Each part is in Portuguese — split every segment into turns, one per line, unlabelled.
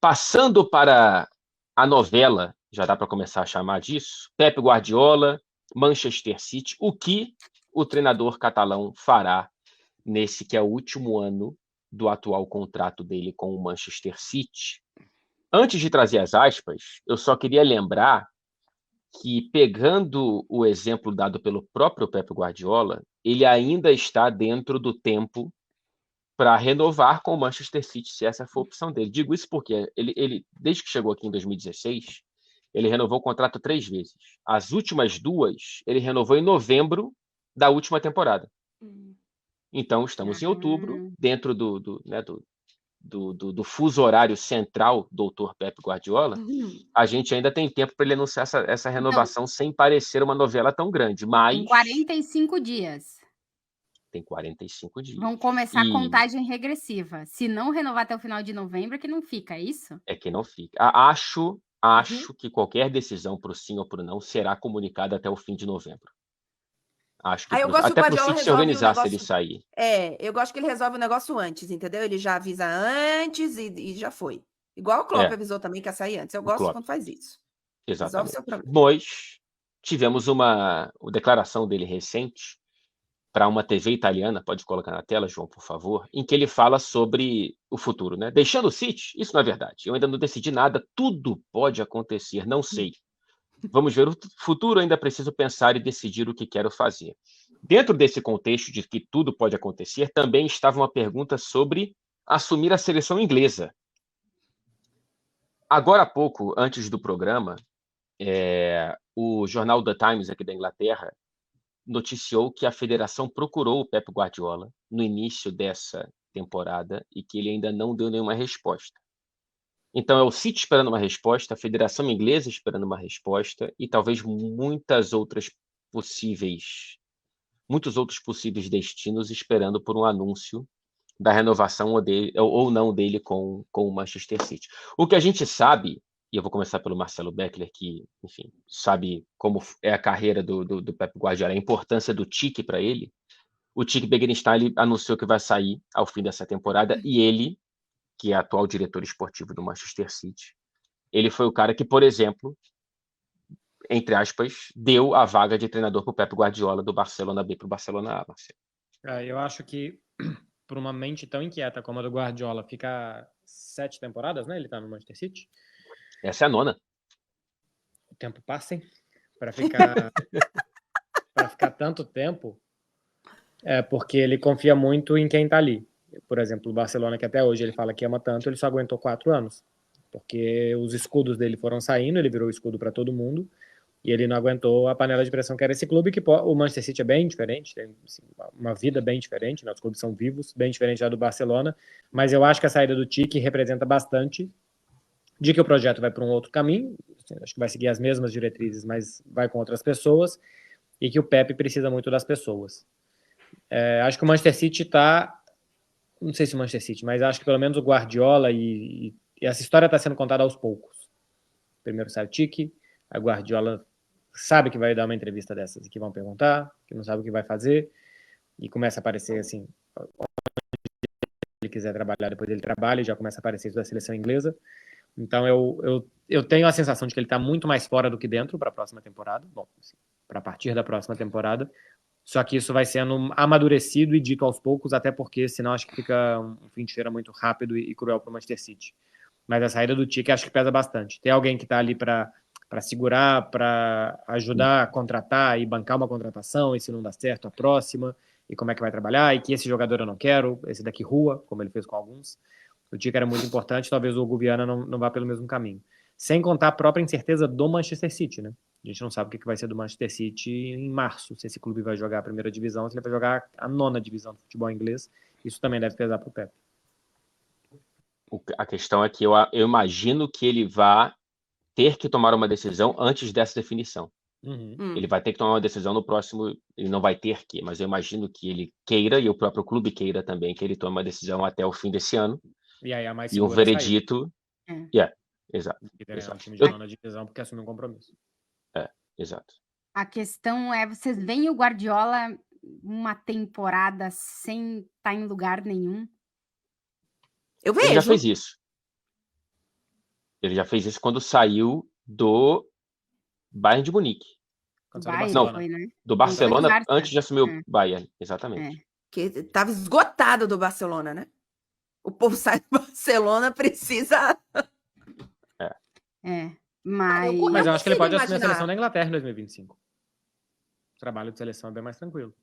Passando para a novela, já dá para começar a chamar disso, Pep Guardiola, Manchester City, o que o treinador catalão fará nesse que é o último ano do atual contrato dele com o Manchester City. Antes de trazer as aspas, eu só queria lembrar que, pegando o exemplo dado pelo próprio Pep Guardiola, ele ainda está dentro do tempo para renovar com o Manchester City, se essa for a opção dele. Digo isso porque ele, desde que chegou aqui em 2016, ele renovou o contrato 3 vezes. As últimas 2, ele renovou em novembro da última temporada. Então, estamos em outubro, dentro do fuso horário central, doutor Pep Guardiola, a gente ainda tem tempo para ele anunciar essa renovação sem parecer uma novela tão grande, mas...
Tem 45 dias.
Tem 45 dias.
Vão começar a contagem regressiva. Se não renovar até o final de novembro, é que não fica, é isso?
É que não fica. Acho que qualquer decisão para o sim ou para o não será comunicada até o fim de novembro. Acho que
eu gosto
até para o
Guardiola
City se
resolve
organizar
o
se ele
negócio.
sair.
Eu gosto que ele resolve o negócio antes, entendeu? Ele já avisa antes e já foi. Igual o Klopp avisou também que ia sair antes. Eu gosto quando faz isso. Resolve
Exatamente.
seu problema.
Pois tivemos uma declaração dele recente para uma TV italiana, pode colocar na tela, João, por favor, em que ele fala sobre o futuro, né? Deixando o City, isso não é verdade. Eu ainda não decidi nada, tudo pode acontecer, não sei. Vamos ver o futuro, ainda preciso pensar e decidir o que quero fazer. Dentro desse contexto de que tudo pode acontecer, também estava uma pergunta sobre assumir a seleção inglesa. Agora há pouco, antes do programa, o jornal The Times aqui da Inglaterra noticiou que a federação procurou o Pep Guardiola no início dessa temporada e que ele ainda não deu nenhuma resposta. Então é o City esperando uma resposta, a Federação Inglesa esperando uma resposta e talvez muitos outros possíveis destinos esperando por um anúncio da renovação ou não dele com o Manchester City. O que a gente sabe, e eu vou começar pelo Marcelo Beckler, que, enfim, sabe como é a carreira do Pep Guardiola, a importância do Tite para ele. O Tite Bekenstein anunciou que vai sair ao fim dessa temporada e ele, que é atual diretor esportivo do Manchester City, ele foi o cara que, por exemplo, entre aspas, deu a vaga de treinador para o Pep Guardiola do Barcelona B para o Barcelona A, Marcelo.
Eu acho que, por uma mente tão inquieta como a do Guardiola, ficar 7 temporadas, né? Ele tá no Manchester City.
Essa é a 9ª.
O tempo passa, hein? Para ficar tanto tempo, porque ele confia muito em quem tá ali. Por exemplo, o Barcelona, que até hoje ele fala que ama tanto, ele só aguentou 4 anos. Porque os escudos dele foram saindo, ele virou escudo para todo mundo, e ele não aguentou a panela de pressão que era esse clube, que o Manchester City é bem diferente, tem assim, uma vida bem diferente, né? Os clubes são vivos, bem diferente da do Barcelona, mas eu acho que a saída do Tite representa bastante de que o projeto vai para um outro caminho, acho que vai seguir as mesmas diretrizes, mas vai com outras pessoas, e que o Pepe precisa muito das pessoas. Acho que o Manchester City está, não sei se o Manchester City, mas acho que pelo menos o Guardiola e essa história está sendo contada aos poucos. Primeiro sai o Tite, a Guardiola sabe que vai dar uma entrevista dessas e que vão perguntar, que não sabe o que vai fazer, e começa a aparecer assim, se ele quiser trabalhar, depois ele trabalha, e já começa a aparecer isso da seleção inglesa. Então eu tenho a sensação de que ele está muito mais fora do que dentro para a próxima temporada, bom, assim, para partir da próxima temporada, só que isso vai sendo amadurecido e dito aos poucos, até porque senão acho que fica um fim de feira muito rápido e cruel para o Manchester City. Mas a saída do Tite acho que pesa bastante. Tem alguém que está ali para segurar, para ajudar a contratar e bancar uma contratação, e se não dá certo, a próxima, e como é que vai trabalhar, e que esse jogador eu não quero, esse daqui rua, como ele fez com alguns. O Tite era muito importante, talvez o Hugo Viana não vá pelo mesmo caminho. Sem contar a própria incerteza do Manchester City, né? A gente não sabe o que vai ser do Manchester City em março, se esse clube vai jogar a primeira divisão, se ele vai jogar a 9ª divisão do futebol inglês. Isso também deve pesar para o Pep.
A questão é que eu imagino que ele vai ter que tomar uma decisão antes dessa definição. Ele vai ter que tomar uma decisão no próximo, ele não vai ter que, mas eu imagino que ele queira, e o próprio clube queira também, que ele tome uma decisão até o fim desse ano.
E aí a mais
e um veredito. Exato.
Um time de 9ª divisão porque assume um compromisso.
Exato.
A questão é, vocês veem o Guardiola uma temporada sem estar em lugar nenhum?
Eu vejo.
Ele já fez isso. Ele já fez isso quando saiu do Bayern de Munique.
Não, foi, né?
Do Barcelona antes de assumir o Bayern, exatamente.
Que estava esgotado do Barcelona, né? O povo sai do Barcelona, precisa...
Mas eu acho que ele pode assumir a seleção da Inglaterra em 2025. O trabalho de seleção é bem mais tranquilo.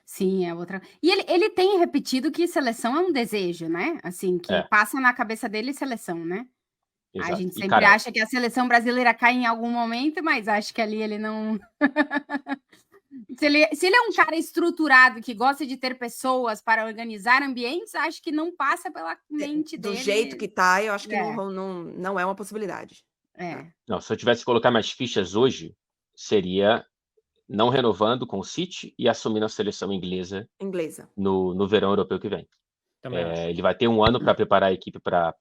Sim, é outra. E ele tem repetido que seleção é um desejo, né? Assim, que passa na cabeça dele seleção, né? Exato. A gente sempre acha que a seleção brasileira cai em algum momento, mas acho que ali ele não... se ele é um cara estruturado que gosta de ter pessoas para organizar ambientes, acho que não passa pela mente dele.
Do jeito que tá, eu acho que não é uma possibilidade.
Não, se eu tivesse que colocar mais fichas hoje, seria não renovando com o City e assumindo a seleção inglesa no verão europeu que vem. Ele vai ter um ano para preparar a equipe para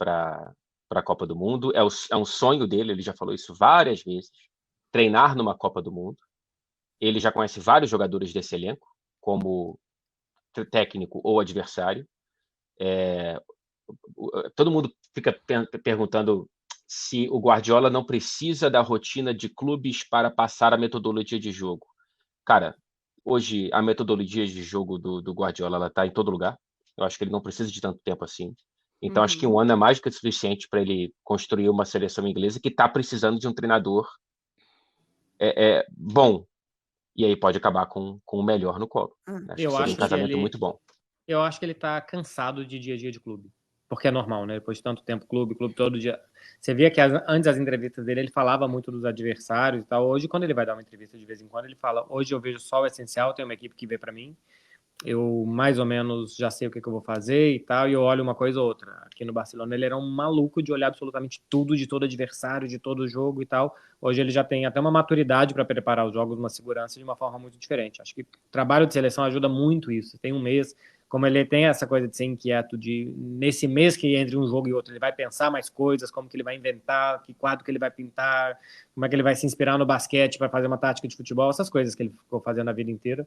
a Copa do Mundo. É um sonho dele, ele já falou isso várias vezes, treinar numa Copa do Mundo. Ele já conhece vários jogadores desse elenco, como técnico ou adversário. Todo mundo fica perguntando se o Guardiola não precisa da rotina de clubes para passar a metodologia de jogo. Cara, hoje a metodologia de jogo do Guardiola está em todo lugar. Eu acho que ele não precisa de tanto tempo assim. Então, acho que um ano é mais do que suficiente para ele construir uma seleção inglesa que está precisando de um treinador bom. E aí pode acabar com o melhor no colo. Acho que seria um casamento muito bom.
Eu acho que ele está cansado de dia a dia de clube. Porque é normal, né? Depois de tanto tempo, clube todo dia. Você via que antes das entrevistas dele, ele falava muito dos adversários e tal. Hoje, quando ele vai dar uma entrevista de vez em quando, ele fala: hoje eu vejo só o essencial, tem uma equipe que vê para mim. Eu mais ou menos já sei o que eu vou fazer e tal, e eu olho uma coisa ou outra. Aqui no Barcelona ele era um maluco de olhar absolutamente tudo, de todo adversário, de todo jogo e tal. Hoje ele já tem até uma maturidade para preparar os jogos, uma segurança de uma forma muito diferente. Acho que o trabalho de seleção ajuda muito isso. Tem um mês, como ele tem essa coisa de ser inquieto, de nesse mês que entre um jogo e outro, ele vai pensar mais coisas, como que ele vai inventar, que quadro que ele vai pintar, como é que ele vai se inspirar no basquete para fazer uma tática de futebol, essas coisas que ele ficou fazendo a vida inteira.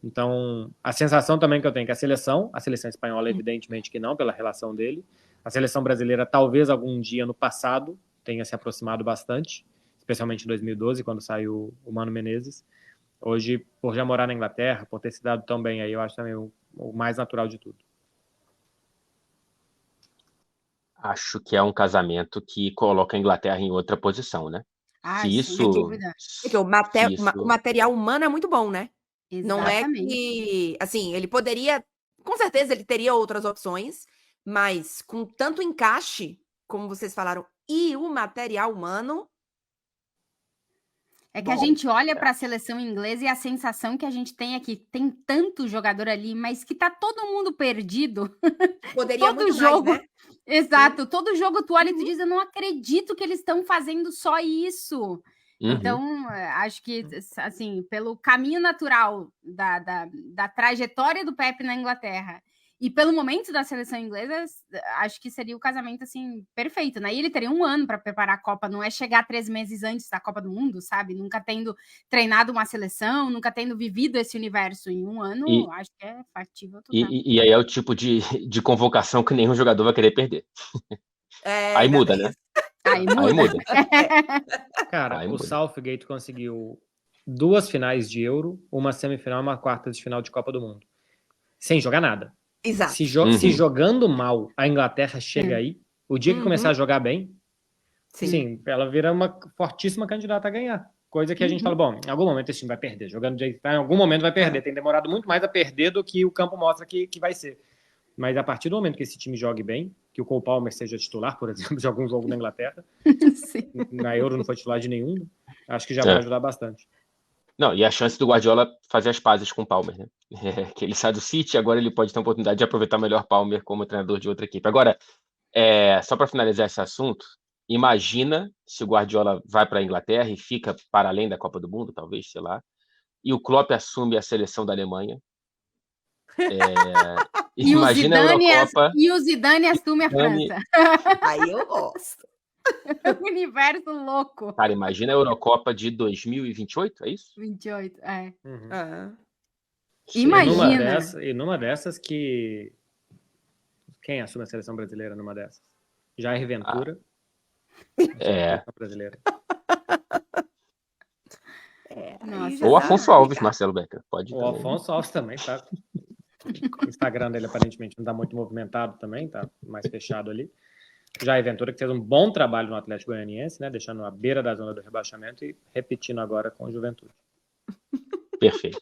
Então, a sensação também que eu tenho é que a seleção espanhola, evidentemente que não, pela relação dele. A seleção brasileira, talvez algum dia no passado, tenha se aproximado bastante, especialmente em 2012, quando saiu o Mano Menezes. Hoje, por já morar na Inglaterra, por ter se dado tão bem aí, eu acho também o mais natural de tudo.
Acho que é um casamento que coloca a Inglaterra em outra posição, né?
Porque o material humano é muito bom, né? Exatamente. Não é que, assim, ele poderia, com certeza ele teria outras opções, mas com tanto encaixe, como vocês falaram, e o material humano...
É que a gente olha para a seleção inglesa e a sensação que a gente tem é que tem tanto jogador ali, mas que tá todo mundo perdido.
Poderia
todo
muito
jogo,
mais, né?
Exato, todo jogo tu olha e tu diz, eu não acredito que eles estão fazendo só isso. Então, acho que, assim, pelo caminho natural da trajetória do Pep na Inglaterra e pelo momento da seleção inglesa, acho que seria o casamento, assim, perfeito, né? E ele teria um ano para preparar a Copa, não é chegar 3 meses antes da Copa do Mundo, sabe? Nunca tendo treinado uma seleção, nunca tendo vivido esse universo em um ano, acho que é factível total.
E aí é o tipo de convocação que nenhum jogador vai querer perder. Aí muda, né?
Aí muda.
Cara, o Southgate conseguiu 2 finais de Euro, uma semifinal e uma quarta de final de Copa do Mundo. Sem jogar nada.
Exato.
Se jogando mal, a Inglaterra chega aí, o dia que começar a jogar bem, sim, ela vira uma fortíssima candidata a ganhar. Coisa que a gente fala, bom, em algum momento esse time vai perder. Jogando de em algum momento vai perder. Tem demorado muito mais a perder do que o campo mostra que vai ser. Mas a partir do momento que esse time jogue bem, que o Cole Palmer seja titular, por exemplo, de algum jogo na Inglaterra, na Euro não foi titular de nenhum, acho que já vai ajudar bastante.
Não, e a chance do Guardiola fazer as pazes com o Palmer, né? Que ele sai do City, agora ele pode ter a oportunidade de aproveitar melhor Palmer como treinador de outra equipe. Agora, só para finalizar esse assunto, imagina se o Guardiola vai para a Inglaterra e fica para além da Copa do Mundo, talvez, sei lá, e o Klopp assume a seleção da Alemanha. Imagina a Eurocopa.
E o Zidane assume a França.
Aí eu gosto.
Universo louco.
Cara, imagina a Eurocopa de 2028, é isso?
28, é.
Imagina. E numa dessas que... Quem assume a seleção brasileira numa dessas? Jair Ventura. Brasileira.
Ou Afonso Alves, Marcelo Becker. Pode.
O Afonso Alves também tá. O Instagram dele aparentemente não está muito movimentado também, tá mais fechado ali. Jair Ventura, que fez um bom trabalho no Atlético Goianiense, né? Deixando à beira da zona do rebaixamento e repetindo agora com o Juventude.
Perfeito.